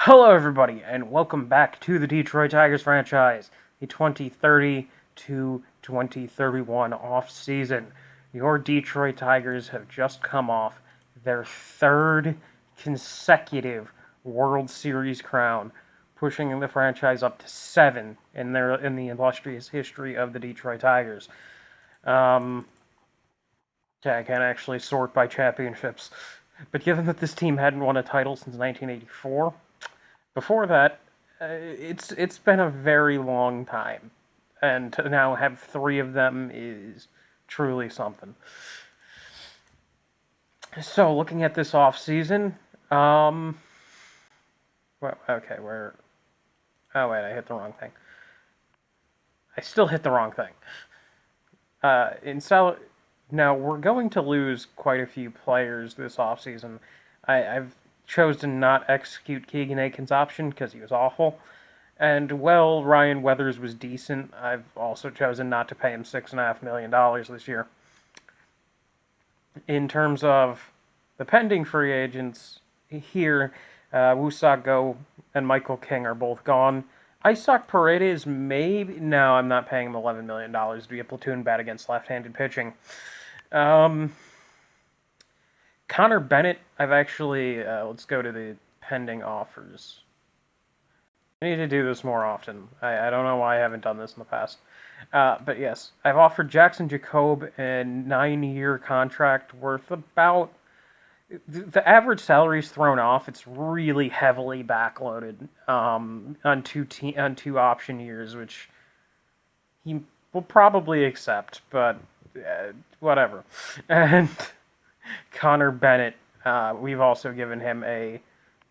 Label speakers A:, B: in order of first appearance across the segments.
A: Hello, everybody, and welcome back to the Detroit Tigers franchise, the 2030 to 2031 off-season. Your Detroit Tigers have just come off their third consecutive World Series crown, pushing the franchise up to 7 in the illustrious history of the Detroit Tigers. I can't actually sort by championships, but given that this team hadn't won a title since 1984. Before that, it's been a very long time, and to now have 3 of them is truly something. So, looking at this off season, well, okay, where? Oh wait, I hit the wrong thing. I still hit the wrong thing. Now we're going to lose quite a few players this offseason. I've chose to not execute Keegan Aiken's option because he was awful. And, well, Ryan Weathers was decent. I've also chosen not to pay him $6.5 million this year. In terms of the pending free agents, here, Woo-Sok Go and Michael King are both gone. Isaac Paredes, maybe... No, I'm not paying him $11 million to be a platoon bat against left-handed pitching. Connor Bennett, I've actually... let's go to the pending offers. I need to do this more often. I don't know why I haven't done this in the past. But yes, I've offered Jackson Jacob a 9-year contract worth about... The average salary's thrown off. It's really heavily backloaded on two option years, which he will probably accept, but whatever. And Connor Bennett, we've also given him a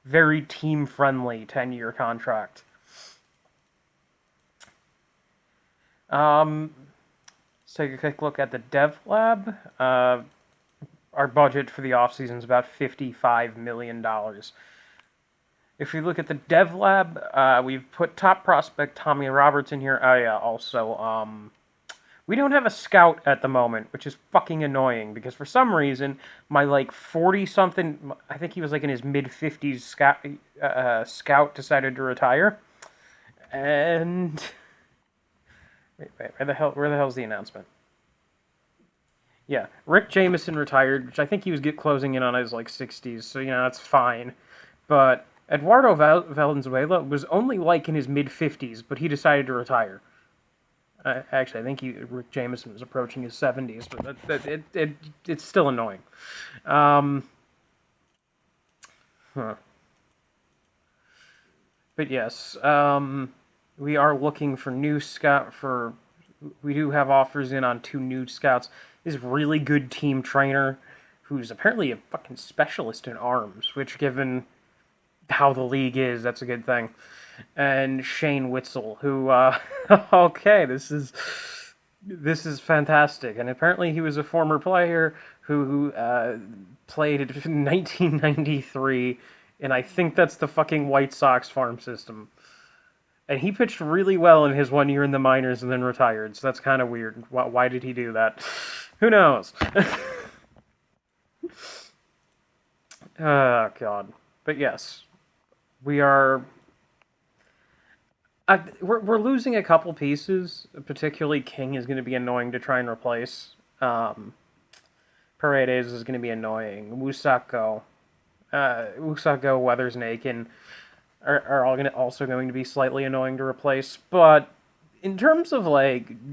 A: very team-friendly 10-year contract. Let's take a quick look at the Dev Lab. Our budget for the offseason is about $55 million. If we look at the Dev Lab, we've put top prospect Tommy Roberts in here. Oh yeah, also, we don't have a scout at the moment, which is fucking annoying, because for some reason, my, 40-something, I think he was, in his mid-50s scout decided to retire. And... Wait, where the hell's the announcement? Yeah, Rick Jameson retired, which I think he was closing in on his, 60s, so, that's fine. But Eduardo Valenzuela was only, in his mid-50s, but he decided to retire. Actually, I think Rick Jameson was approaching his 70s, but it's still annoying. But yes, we are looking for new we do have offers in on 2 new scouts. This really good team trainer, who's apparently a fucking specialist in arms, which, given how the league is, that's a good thing. And Shane Witzel, who, okay, this is fantastic. And apparently he was a former player who played in 1993, and I think that's the fucking White Sox farm system. And he pitched really well in his 1 year in the minors and then retired, so that's kind of weird. Why did he do that? Who knows? Oh, God. But yes, we're losing a couple pieces. Particularly, King is going to be annoying to try and replace. Paredes is going to be annoying. Woo-Sok Go, Weathers, and Aiken are all also going to be slightly annoying to replace. But in terms of,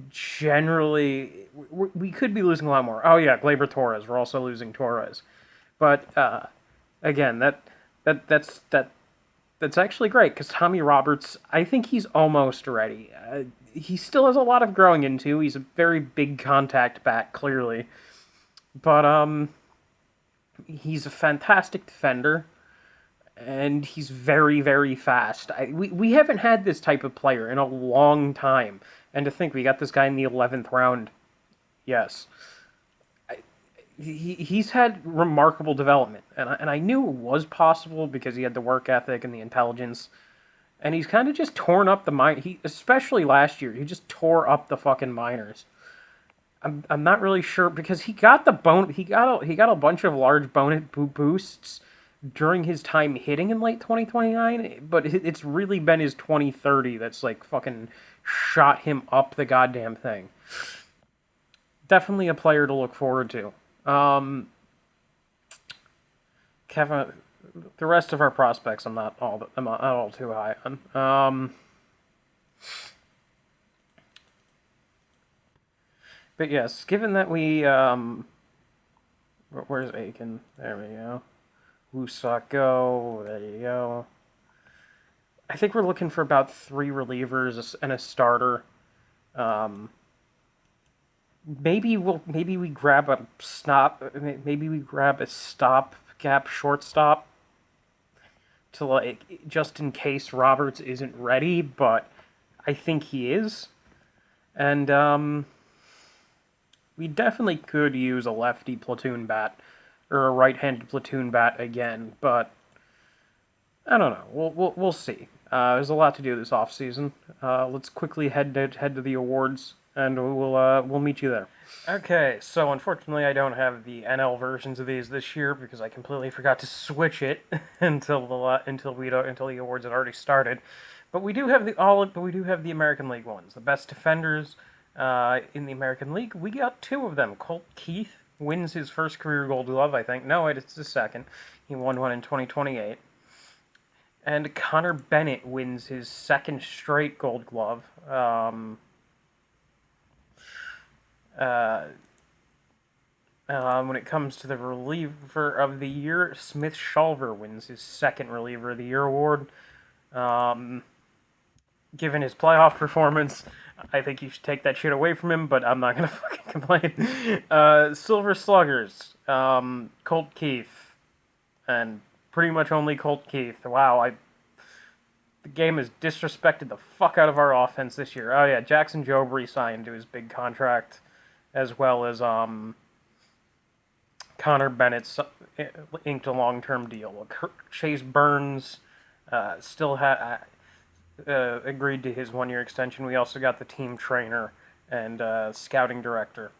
A: generally, we could be losing a lot more. Oh, yeah, Gleyber Torres. We're also losing Torres. But, again, that's actually great, because Tommy Roberts, I think he's almost ready. He still has a lot of growing into. He's a very big contact bat, clearly. But, he's a fantastic defender, and he's very, very fast. We haven't had this type of player in a long time. And to think we got this guy in the 11th round, yes. He's had remarkable development, and I knew it was possible because he had the work ethic and the intelligence, and he's kind of just torn up the especially last year, he just tore up the fucking minors. I'm not really sure, because he got the he got a bunch of large bonus boosts, during his time hitting in late 2029, but it's really been his 2030 that's like fucking shot him up the goddamn thing. Definitely a player to look forward to. Kevin, the rest of our prospects, I'm not all too high on. But yes, given that we where's Aiken? There we go. Usako, there you go. I think we're looking for about 3 relievers and a starter. Um, maybe we grab a stop. Maybe we grab a stopgap shortstop to like just in case Roberts isn't ready, but I think he is. And we definitely could use a lefty platoon bat or a right-handed platoon bat again, but I don't know. We'll see. There's a lot to do this off season. Let's quickly head to the awards, and we'll meet you there. Okay, so unfortunately, I don't have the NL versions of these this year because I completely forgot to switch it until the awards had already started. But we do have the American League ones, the best defenders in the American League. We got 2 of them. Colt Keith wins his first career Gold Glove, I think. No, wait, it's his second. He won one in 2028. And Connor Bennett wins his second straight Gold Glove. When it comes to the reliever of the year, Smith Shulver wins his second reliever of the year award. Given his playoff performance, I think you should take that shit away from him, but I'm not gonna fucking complain. Silver Sluggers, Colt Keith, and pretty much only Colt Keith. Wow, the game has disrespected the fuck out of our offense this year. Oh yeah, Jackson Jobe re-signed to his big contract, as well as Connor Bennett inked a long-term deal. Chase Burns still had agreed to his 1-year extension. We also got the team trainer and scouting director.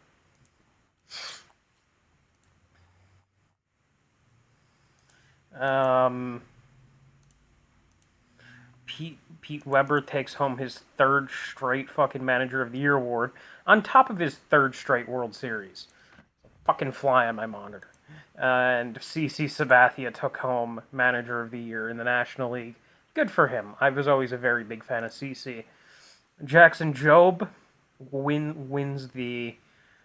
A: Pete Weber takes home his 3rd straight fucking Manager of the Year award, on top of his 3rd straight World Series. Fucking fly on my monitor. And CC Sabathia took home Manager of the Year in the National League. Good for him. I was always a very big fan of CC. Jackson Jobe wins the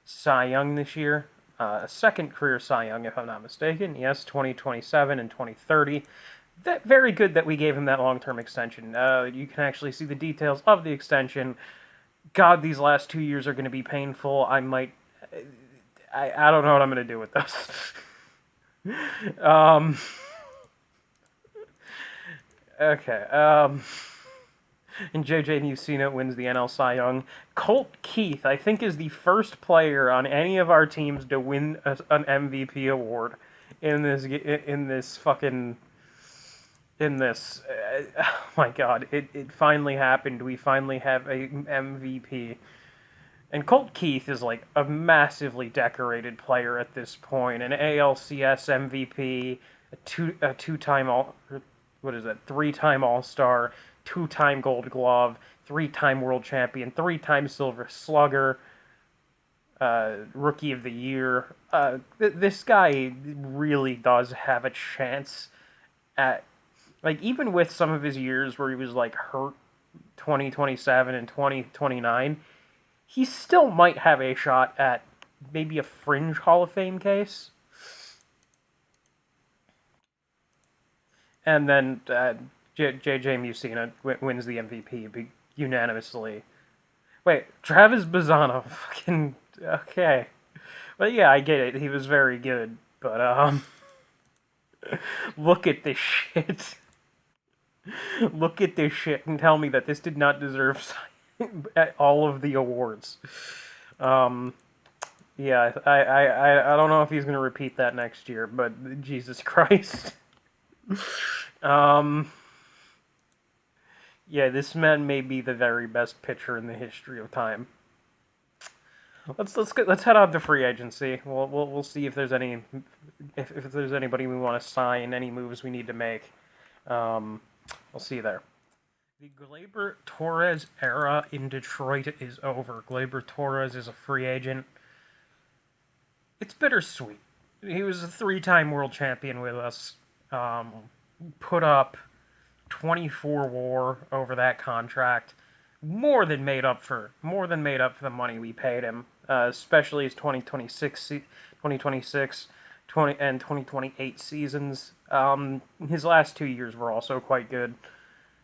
A: Cy Young this year. Second career Cy Young, if I'm not mistaken. Yes, 2027 and 2030. Very good that we gave him that long-term extension. You can actually see the details of the extension. God, these last 2 years are going to be painful. I don't know what I'm going to do with this. Okay. And JJ Mussina wins the NL Cy Young. Colt Keith, I think, is the first player on any of our teams to win an MVP award in this. Oh my God, it finally happened. We finally have a MVP. And Colt Keith is like a massively decorated player at this point. An ALCS MVP, a two-time three-time All-Star, 2-time Gold Glove, 3-time World Champion, 3-time Silver Slugger, Rookie of the Year. This guy really does have a chance at, like, even with some of his years where he was like hurt 2027 and 2029, he still might have a shot at maybe a fringe Hall of Fame case. And then JJ Mussina wins the MVP unanimously. Wait, Travis Bazzano, fucking okay. But yeah, I get it. He was very good, but look at this shit. Look at this shit and tell me that this did not deserve all of the awards. Yeah, I don't know if he's gonna repeat that next year, but Jesus Christ. Yeah, this man may be the very best pitcher in the history of time. let's head out to free agency. We'll see if there's any if there's anybody we want to sign, any moves we need to make. Um, we'll see there. The Gleyber Torres era in Detroit is over. Gleyber Torres is a free agent. It's bittersweet. He was a three-time world champion with us. Um, put up 24 WAR over that contract. More than made up for the money we paid him, especially his 2026, 20 and 2028 seasons. His last 2 years were also quite good.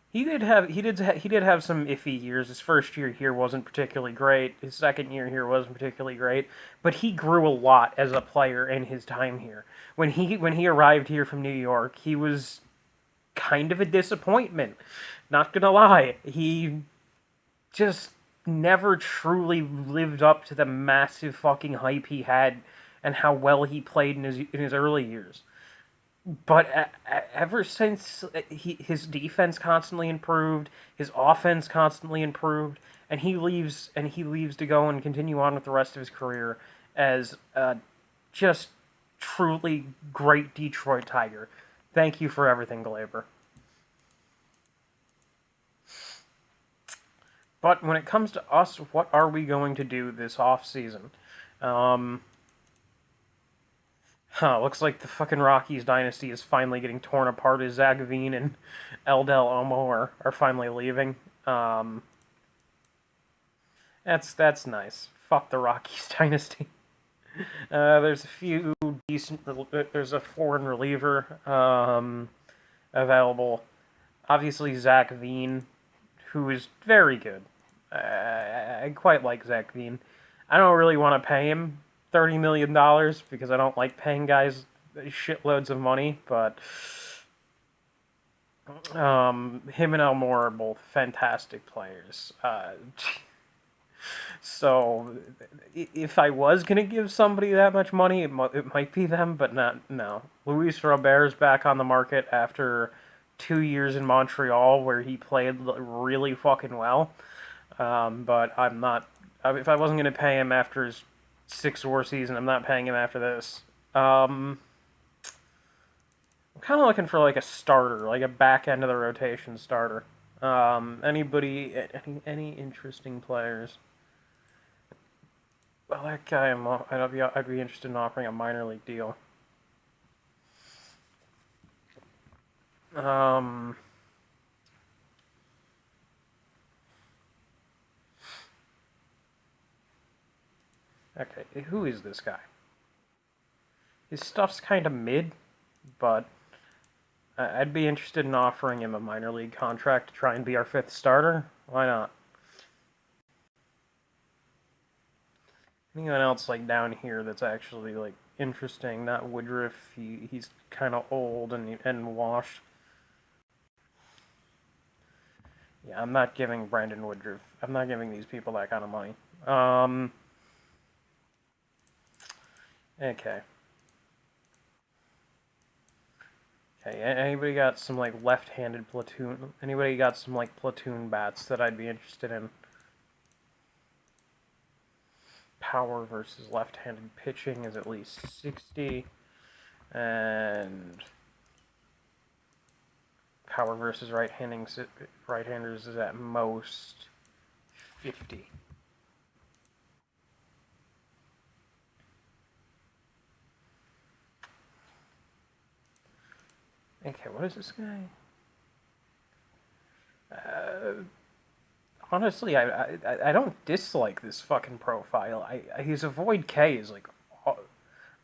A: He did have some iffy years. His first year here wasn't particularly great. His second year here wasn't particularly great. But he grew a lot as a player in his time here. When he arrived here from New York, he was kind of a disappointment. Not gonna lie, he just never truly lived up to the massive fucking hype he had and how well he played in his early years. But ever since his defense constantly improved, his offense constantly improved, and he leaves to go and continue on with the rest of his career as just truly great Detroit Tiger. Thank you for everything, Glaber. But when it comes to us, what are we going to do this off season? Um, looks like the fucking Rockies dynasty is finally getting torn apart as Zach Veen and Eldel Omo are finally leaving. Um, that's nice. Fuck the Rockies dynasty. There's a few decent. There's a foreign reliever available. Obviously, Zach Veen, who is very good. I quite like Zach Veen. I don't really want to pay him $30 million because I don't like paying guys shitloads of money. But him and Elmore are both fantastic players. So if I was gonna give somebody that much money, it might be them, but not no. Luis Robert's back on the market after 2 years in Montreal where he played really fucking well. But I'm not. If I wasn't gonna pay him after his 6 WAR season, I'm not paying him after this. I'm kind of looking for like a starter, like a back end of the rotation starter. Any interesting players? Well, that guy, I'd be interested in offering a minor league deal. Um, okay, who is this guy? His stuff's kind of mid, but I'd be interested in offering him a minor league contract to try and be our fifth starter. Why not? Anyone else like down here that's actually like interesting? Not Woodruff. He's kind of old and washed. Yeah, I'm not giving Brandon Woodruff. I'm not giving these people that kind of money. Okay. Okay. Anybody got some like left-handed platoon? Anybody got some like platoon bats that I'd be interested in? Power versus left-handed pitching is at least 60, and power versus right-handers is at most 50. Okay, what is this guy? Honestly, I don't dislike this fucking profile. His avoid K is like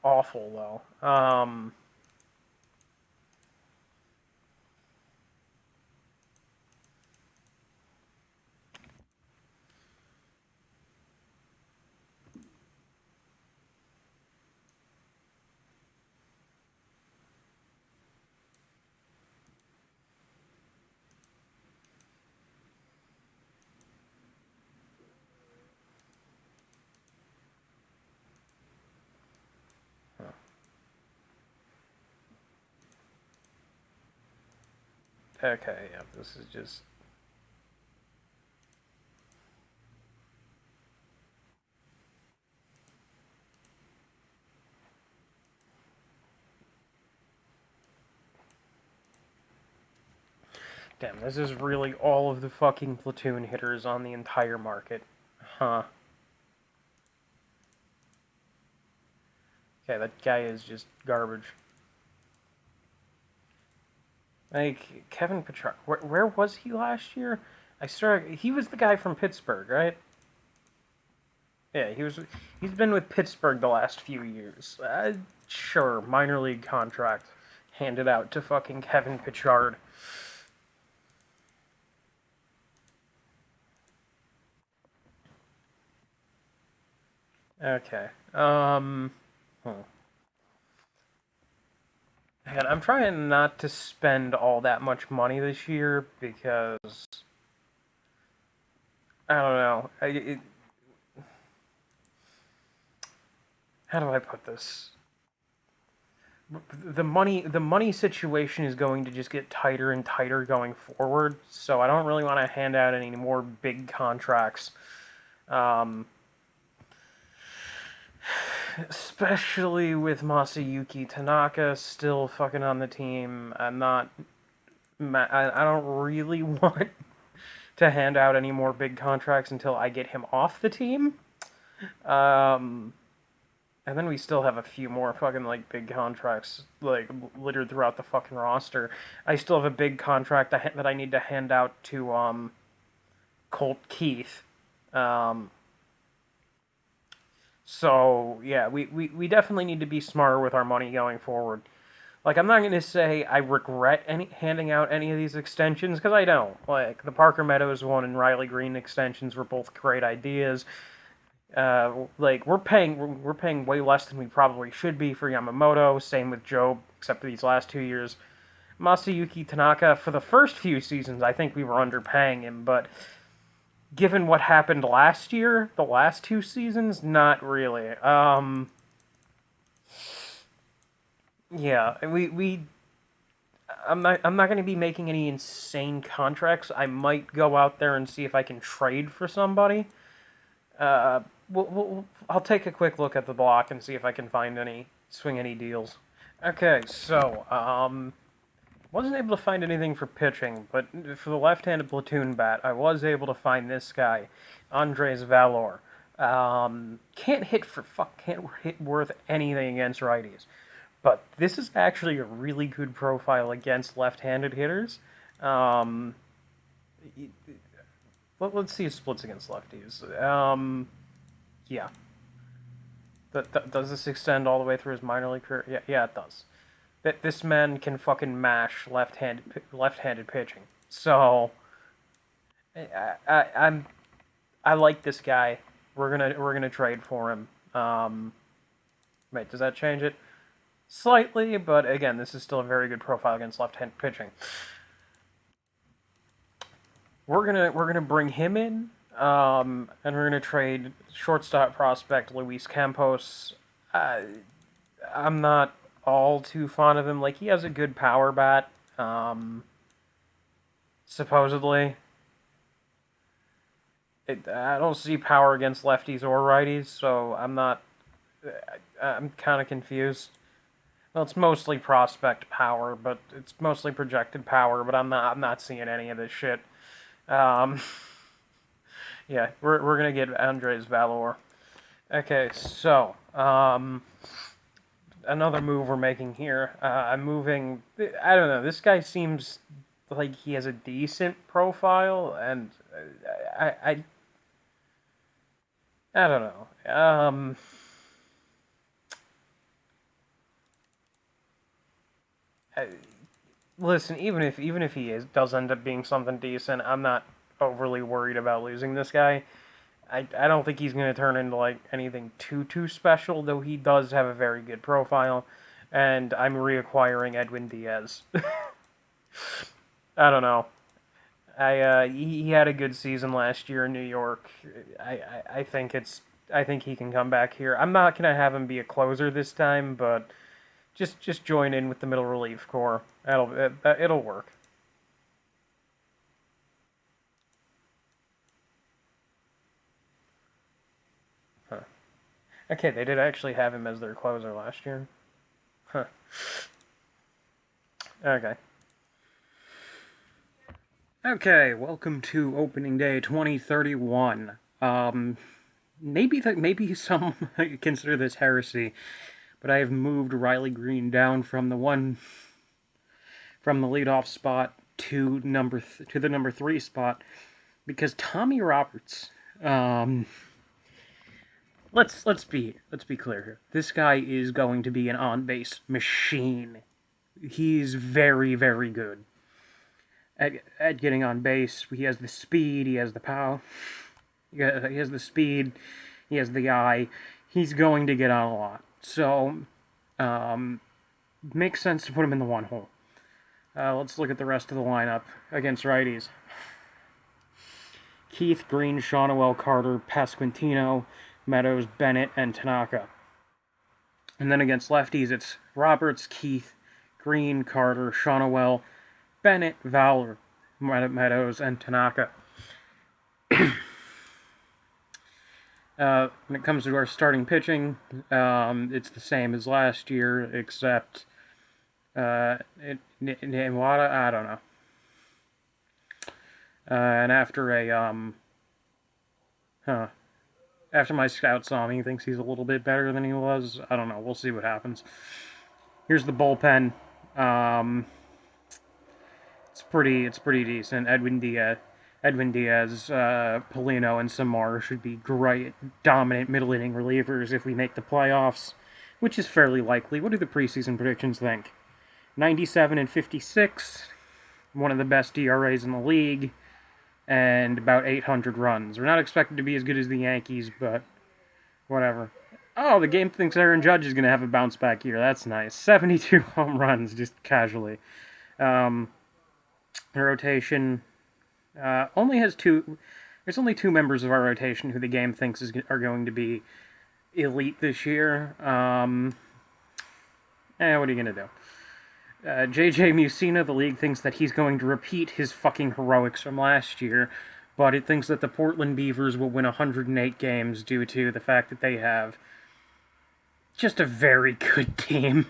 A: awful though. Okay, yeah, this is just. Damn, this is really all of the fucking platoon hitters on the entire market. Huh. Okay, that guy is just garbage. Like, Kevin Petrarch, where was he last year? He was the guy from Pittsburgh, right? Yeah, he's been with Pittsburgh the last few years. Sure, minor league contract handed out to fucking Kevin Pichard. Okay. Hmm. And I'm trying not to spend all that much money this year because I don't know. How do I put this? The money situation is going to just get tighter and tighter going forward. So I don't really want to hand out any more big contracts, um, especially with Masayuki Tanaka still fucking on the team. I don't really want to hand out any more big contracts until I get him off the team. Um, And then we still have a few more fucking like big contracts like littered throughout the fucking roster. I still have a big contract that I need to hand out to Colt Keith. Um, so yeah, we definitely need to be smarter with our money going forward. Like I'm not gonna say I regret handing out any of these extensions because I don't. Like the Parker Meadows one and Riley Green extensions were both great ideas. Like we're paying way less than we probably should be for Yamamoto. Same with Joe, except for these last 2 years. Masayuki Tanaka, for the first few seasons, I think we were underpaying him, but given what happened last year, the last 2 seasons, not really. Yeah, I'm not going to be making any insane contracts. I might go out there and see if I can trade for somebody. Uh, I'll take a quick look at the block and see if I can swing any deals. Okay, so, wasn't able to find anything for pitching, but for the left-handed platoon bat, I was able to find this guy, Andres Valor. Can't hit worth anything against righties. But this is actually a really good profile against left-handed hitters. Um, let's see his splits against lefties. Yeah. Does this extend all the way through his minor league career? Yeah, it does. This man can fucking mash left-handed pitching. So I'm I like this guy. We're gonna trade for him. Wait, does that change it? Slightly, but again, this is still a very good profile against left-handed pitching. We're gonna bring him in, and we're gonna trade shortstop prospect Luis Campos. I'm not all too fond of him. Like he has a good power bat, supposedly. I don't see power against lefties or righties, so I'm not. I'm kind of confused. Well, it's mostly prospect power, but it's mostly projected power. But I'm not seeing any of this shit. Um, yeah, we're gonna get Andres Valor. Okay, so another move we're making here. I'm moving. I don't know. This guy seems like he has a decent profile, and I I don't know. I, Listen, even if does end up being something decent, I'm not overly worried about losing this guy. I don't think he's going to turn into like anything too special, though he does have a very good profile, and I'm reacquiring Edwin Diaz. I don't know. He had a good season last year in New York. I think I think he can come back here. I'm not gonna have him be a closer this time, but just join in with the middle relief core. It'll work. Huh. Okay, they did actually have him as their closer last year. Huh. Okay. Okay, welcome to opening day 2031. Maybe some consider this heresy, but I have moved Riley Green down from the leadoff spot to the number 3 spot because Tommy Roberts. Um, let's be clear here. This guy is going to be an on-base machine. He's very, very good at getting on base. He has the speed. He has the power. He has the speed. He has the eye. He's going to get on a lot. So, makes sense to put him in the one hole. Let's look at the rest of the lineup against righties. Keith, Green, Shawnoel, Carter, Pasquantino, Meadows, Bennett, and Tanaka. And then against lefties, it's Roberts, Keith, Green, Carter, Shawnoel, Bennett, Valor, Meadows, and Tanaka. When it comes to our starting pitching, it's the same as last year, except Niwata, I don't know. And after my scout saw me, he thinks he's a little bit better than he was. I don't know. We'll see what happens. Here's the bullpen. It's pretty decent. Edwin Diaz, Polino, and Samar should be great, dominant middle inning relievers if we make the playoffs, which is fairly likely. What do the preseason predictions think? 97 and 56, one of the best DRAs in the league, and about 800 runs. We're not expected to be as good as the Yankees, but whatever. Oh, the game thinks Aaron Judge is going to have a bounce back year. That's nice. 72 home runs, just casually. The rotation only has two. There's only two members of our rotation who the game thinks are going to be elite this year. What are you going to do? JJ Musina, the league thinks that he's going to repeat his fucking heroics from last year, but it thinks that the Portland Beavers will win 108 games due to the fact that they have just a very good team,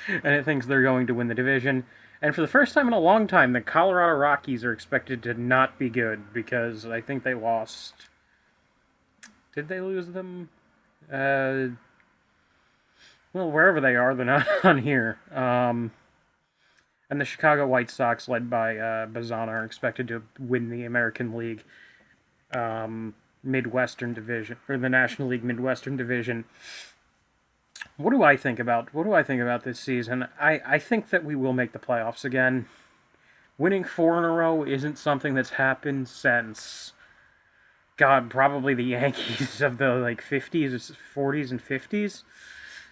A: and it thinks they're going to win the division. And for the first time in a long time, the Colorado Rockies are expected to not be good, because I think they lost... Did they lose them? Well, wherever they are, they're not on here. And the Chicago White Sox, led by Bazana, are expected to win the American League Midwestern Division, or the National League Midwestern Division. What do I think about this season? I think that we will make the playoffs again. Winning 4 in a row isn't something that's happened since, God, probably the Yankees of the 50s, 40s, and 50s.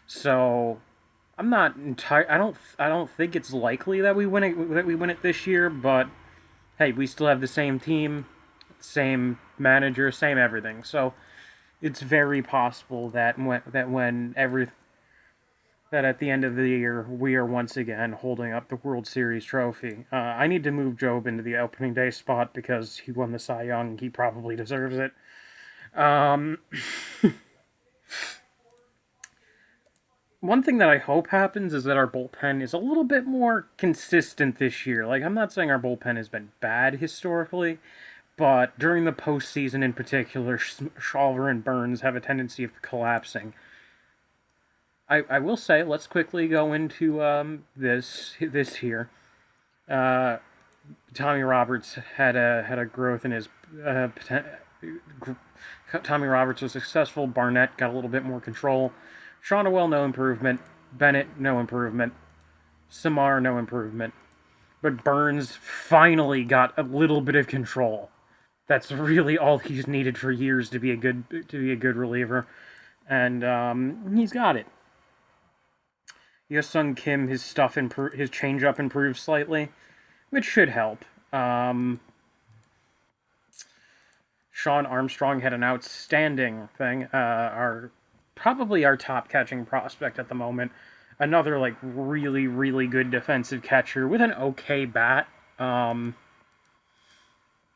A: So I'm not I don't think it's likely that we win it this year. But hey, we still have the same team, same manager, same everything. So it's very possible that that at the end of the year, we are once again holding up the World Series trophy. I need to move Job into the opening day spot because he won the Cy Young. He probably deserves it. One thing that I hope happens is that our bullpen is a little bit more consistent this year. I'm not saying our bullpen has been bad historically, but during the postseason in particular, Shawver and Burns have a tendency of collapsing. I will say, let's quickly go into this here. Tommy Roberts had a growth in his Tommy Roberts was successful. Barnett got a little bit more control. Shawnoel, no improvement. Bennett, no improvement. Samar, no improvement. But Burns finally got a little bit of control. That's really all he's needed for years to be a good reliever, and he's got it. Yosung Kim, his changeup improved slightly, which should help. Sean Armstrong had an outstanding thing. Probably our top catching prospect at the moment. Another really, really good defensive catcher with an okay bat. I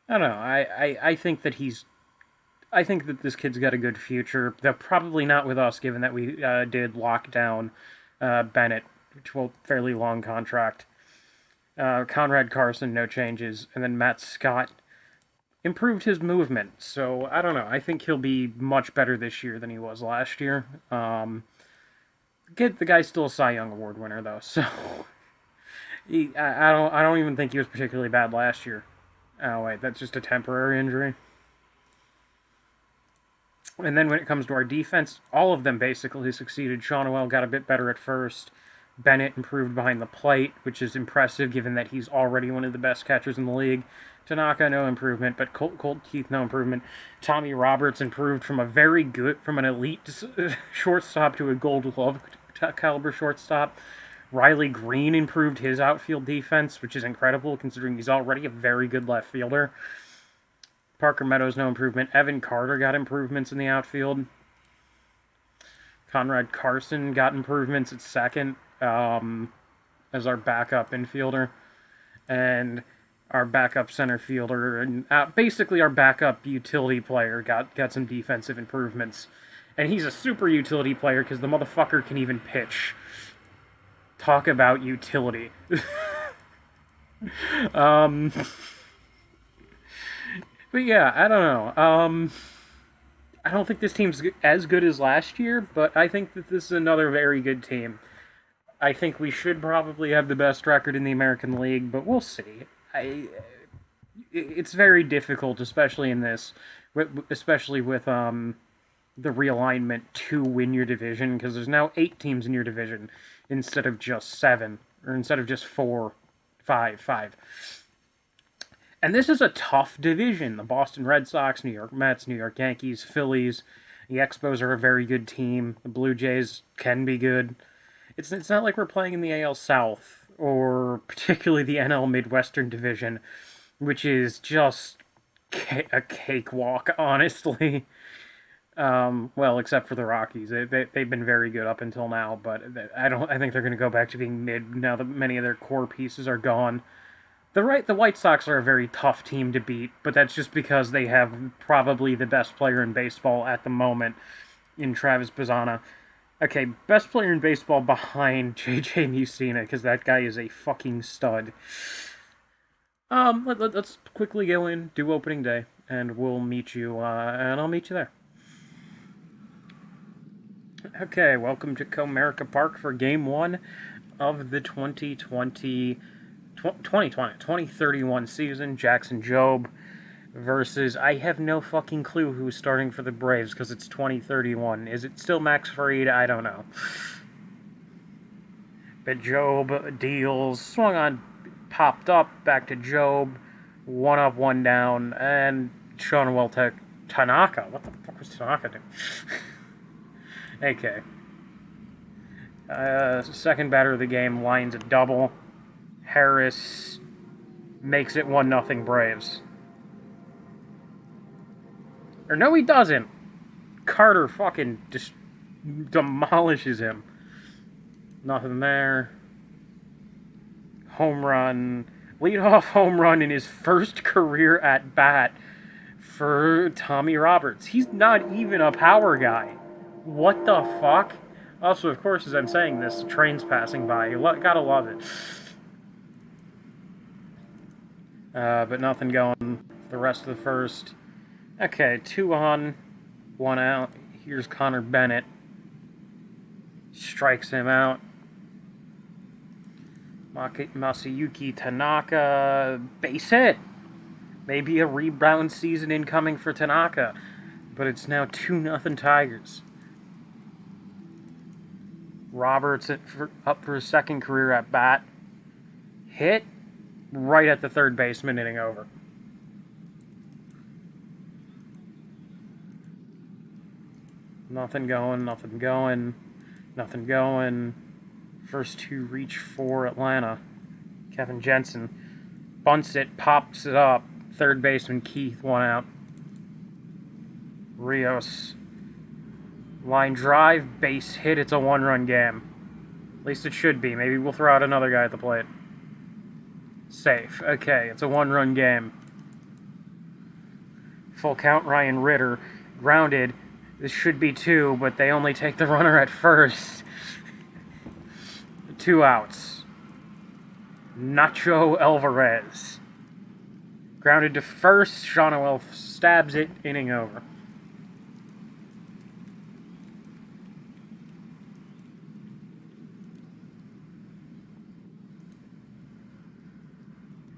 A: don't know. I think that this kid's got a good future. Though probably not with us, given that we did lock down Bennett to a fairly long contract. Conrad Carson, no changes. And then Matt Scott improved his movement. So, I don't know. I think he'll be much better this year than he was last year. The guy's still a Cy Young Award winner, though. So, I don't even think he was particularly bad last year. Oh, wait, that's just a temporary injury. And then when it comes to our defense, all of them basically succeeded. Shonwell got a bit better at first. Bennett improved behind the plate, which is impressive given that he's already one of the best catchers in the league. Tanaka, no improvement, but Colt Keith, no improvement. Tommy Roberts improved from an elite shortstop to a gold glove caliber shortstop. Riley Green improved his outfield defense, which is incredible considering he's already a very good left fielder. Parker Meadows, no improvement. Evan Carter got improvements in the outfield. Conrad Carson got improvements at second as our backup infielder. And our backup center fielder, and basically our backup utility player got some defensive improvements. And he's a super utility player because the motherfucker can even pitch. Talk about utility. But yeah, I don't know. I don't think this team's as good as last year, but I think that this is another very good team. I think we should probably have the best record in the American League, but we'll see. It's very difficult, especially in this, especially with the realignment to win your division, because there's now 8 teams in your division instead of just 7, or instead of just 4, 5. And this is a tough division. The Boston Red Sox, New York Mets, New York Yankees, Phillies. The Expos are a very good team. The Blue Jays can be good. It's not like we're playing in the AL South, or particularly the NL Midwestern Division, which is just a cakewalk, honestly. Well, except for the Rockies. They've been very good up until now, but I think they're going to go back to being mid now that many of their core pieces are gone. The White Sox are a very tough team to beat, but that's just because they have probably the best player in baseball at the moment in Travis Bazzana. Okay, best player in baseball behind J.J. Mussina, because that guy is a fucking stud. Let's quickly go in, do opening day, and we'll meet you, and I'll meet you there. Okay, welcome to Comerica Park for Game 1 of the 2031 season. Jackson Jobe versus, I have no fucking clue who's starting for the Braves because it's 2031. Is it still Max Fried? I don't know. But Jobe deals, swung on, popped up, back to Jobe, 1 up, 1 down, and Shonwell Tanaka. What the fuck was Tanaka doing? Okay. Second batter of the game lines a double. Harris makes it 1-0 Braves. Or no, he doesn't. Carter fucking just demolishes him. Nothing there. Home run. Leadoff home run in his first career at bat for Tommy Roberts. He's not even a power guy. What the fuck? Also, of course, as I'm saying this, the train's passing by. You gotta love it. But nothing going the rest of the first. Okay, 2 on, 1 out. Here's Connor Bennett. Strikes him out. Masayuki Tanaka, base hit. Maybe a rebound season incoming for Tanaka. But it's now 2-0 Tigers. Roberts up for his second career at bat. Hit right at the third baseman, inning over. Nothing going. First 2 reach for Atlanta. Kevin Jensen bunts it, pops it up. Third baseman Keith, 1 out. Rios. Line drive, base hit. It's a 1-run game. At least it should be. Maybe we'll throw out another guy at the plate. Safe. Okay, it's a 1-run game. Full count, Ryan Ritter. Grounded. This should be 2, but they only take the runner at first. 2 outs. Nacho Alvarez. Grounded to first. Shonowell stabs it. Inning over.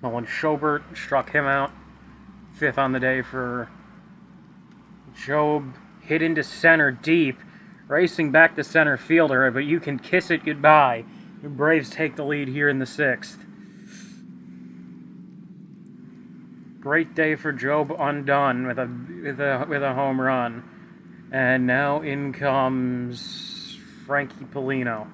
A: Nolan Schobert struck him out. 5th on the day for Job. Hit into center deep. Racing back to center fielder, but you can kiss it goodbye. The Braves take the lead here in the 6th. Great day for Job undone with a home run. And now in comes Frankie Polino.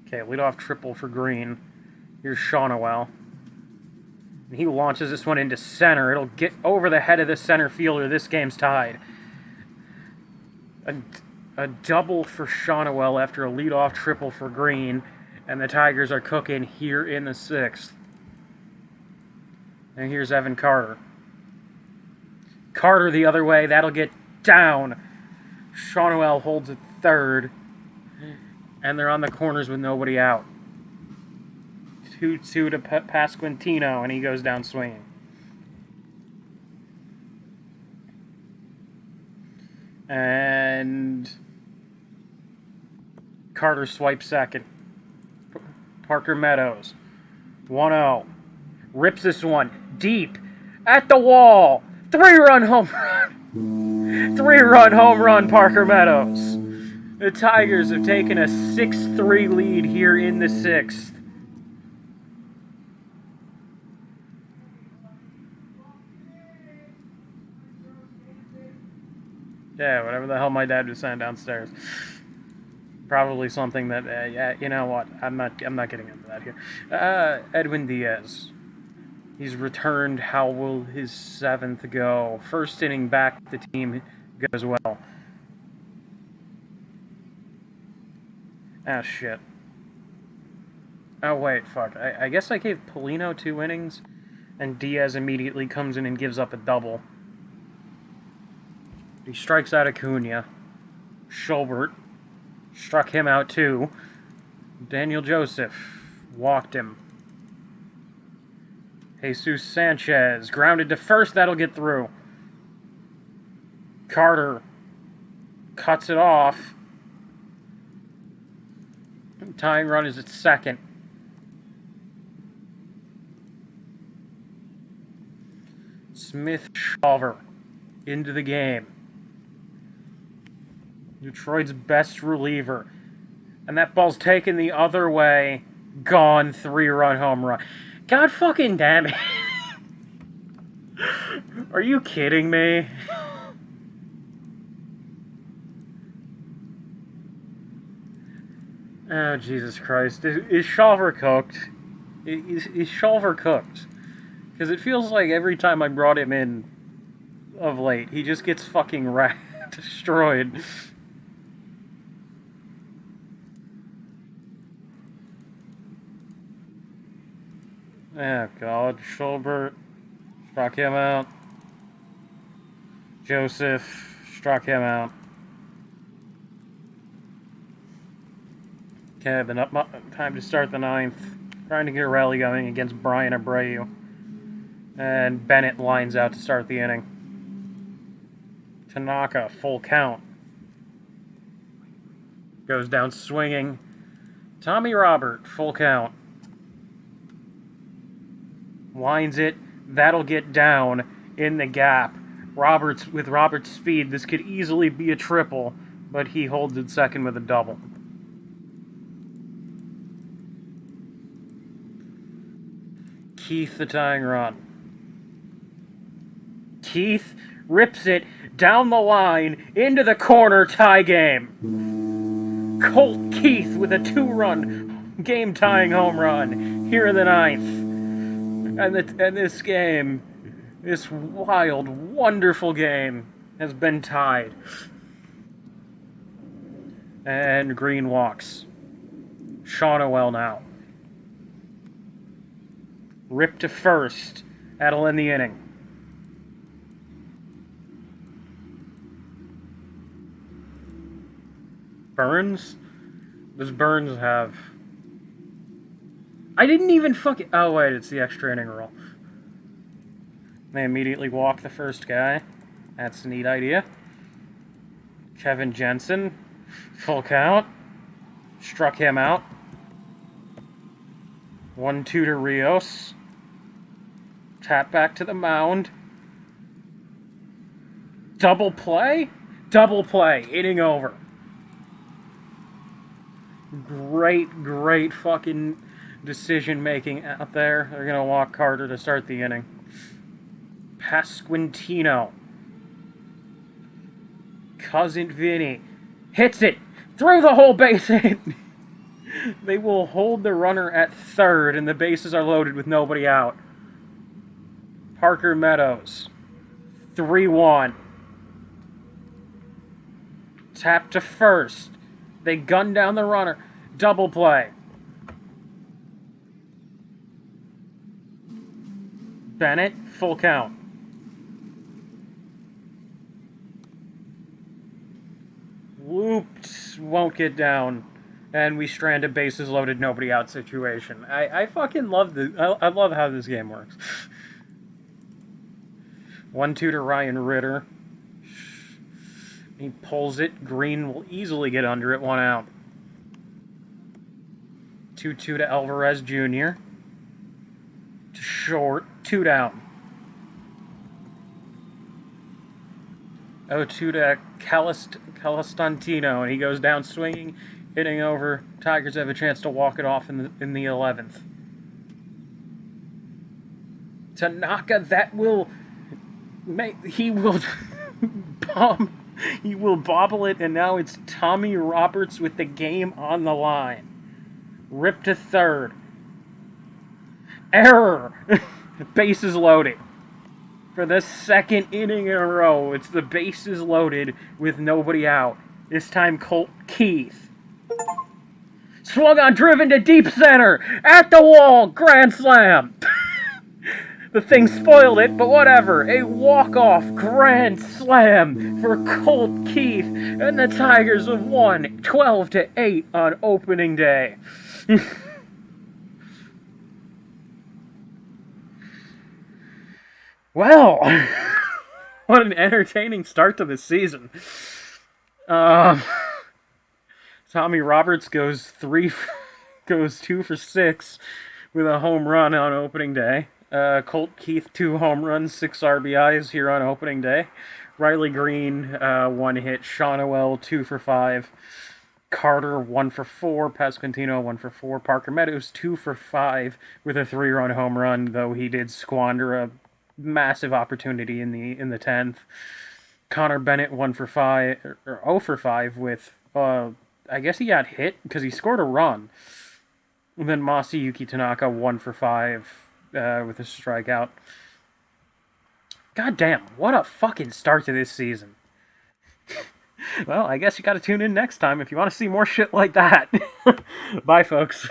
A: Okay, leadoff triple for Green. Here's Shonowell. And he launches this one into center. It'll get over the head of the center fielder. This game's tied. A double for Shonowell after a leadoff triple for Green. And the Tigers are cooking here in the 6th. And here's Evan Carter. Carter the other way. That'll get down. Shonowell holds it third. And they're on the corners with nobody out. 2-2 to Pasquantino, and he goes down swinging. And Carter swipes second. Parker Meadows. 1-0. Rips this one deep at the wall. 3-run home run. 3-run home run, Parker Meadows. The Tigers have taken a 6-3 lead here in the 6th. Yeah, whatever the hell my dad was saying downstairs. Probably something that, yeah, you know what? I'm not getting into that here. Edwin Diaz. He's returned. How will his 7th go? First inning back, the team goes well. Ah, shit. Oh, wait, fuck. I guess I gave Polino 2 innings, and Diaz immediately comes in and gives up a double. He strikes out Acuna. Schobert struck him out, too. Daniel Joseph walked him. Jesus Sanchez grounded to first. That'll get through. Carter cuts it off. Tying run is at second. Smith-Shawver into the game. Detroit's best reliever. And that ball's taken the other way. Gone. 3-run home run. God fucking damn it. Are you kidding me? Oh, Jesus Christ. Is Shawver cooked? Is Shawver cooked? Because it feels like every time I brought him in of late, he just gets fucking destroyed. Oh, God. Schobert struck him out. Joseph struck him out. Okay, time to start the 9th. Trying to get a rally going against Brian Abreu. And Bennett lines out to start the inning. Tanaka, full count. Goes down swinging. Tommy Robert, full count. Winds it. That'll get down in the gap. With Robert's speed, this could easily be a triple, but he holds it second with a double. Keith, the tying run. Keith rips it down the line into the corner, tie game. Colt Keith with a 2-run game-tying home run here in the 9th. And this game, this wild, wonderful game, has been tied. And Green walks. Shonowell now. Ripped to first. That'll end the inning. Burns Does Burns have... I didn't even fucking... Oh, wait, it's the extra inning rule. They immediately walk the first guy. That's a neat idea. Kevin Jensen, full count. Struck him out. 1-2 to Rios. Tap back to the mound. Double play? Double play. Inning over. Great fucking decision making out there. They're going to walk Carter to start the inning. Pasquantino. Cousin Vinny. Hits it. Through the whole base hit. They will hold the runner at third, and the bases are loaded with nobody out. Parker Meadows. 3-1. Tap to first. They gun down the runner. Double play. Bennett, full count. Whoops, won't get down. And we strand a bases loaded, nobody out situation. I fucking love this. I love how this game works. 1-2 to Ryan Ritter. He pulls it. Green will easily get under it. 1 out. 2-2 to Alvarez Jr. To short. 2 down. 0-2 to Calistantino, and he goes down swinging, hitting over. Tigers have a chance to walk it off in the 11th. Tanaka, that will make... He will bomb... He will bobble it, and now it's Tommy Roberts with the game on the line. Rip to third. Error! Bases loaded. For the second inning in a row, it's the bases loaded with nobody out. This time, Colt Keith. Swung on, driven to deep center. At the wall, grand slam. The thing spoiled it, but whatever. A walk-off grand slam for Colt Keith, and the Tigers have won 12-8 on opening day. Well, what an entertaining start to the season. Tommy Roberts goes 2 for 6 with a home run on opening day. Colt Keith, 2 home runs, 6 RBIs here on opening day. Riley Green, 1 hit. Shawnuel, 2 for 5. Carter, 1 for 4. Pasquantino, 1 for 4. Parker Meadows, 2 for 5 with a 3-run home run, though he did squander a massive opportunity in the 10th. Connor Bennett, 1 for 5, or 0 for 5 with, I guess he got hit because he scored a run. And then Masayuki Tanaka, 1 for 5 with a strikeout. God damn, what a fucking start to this season. Well, I guess you gotta tune in next time if you want to see more shit like that. Bye, folks.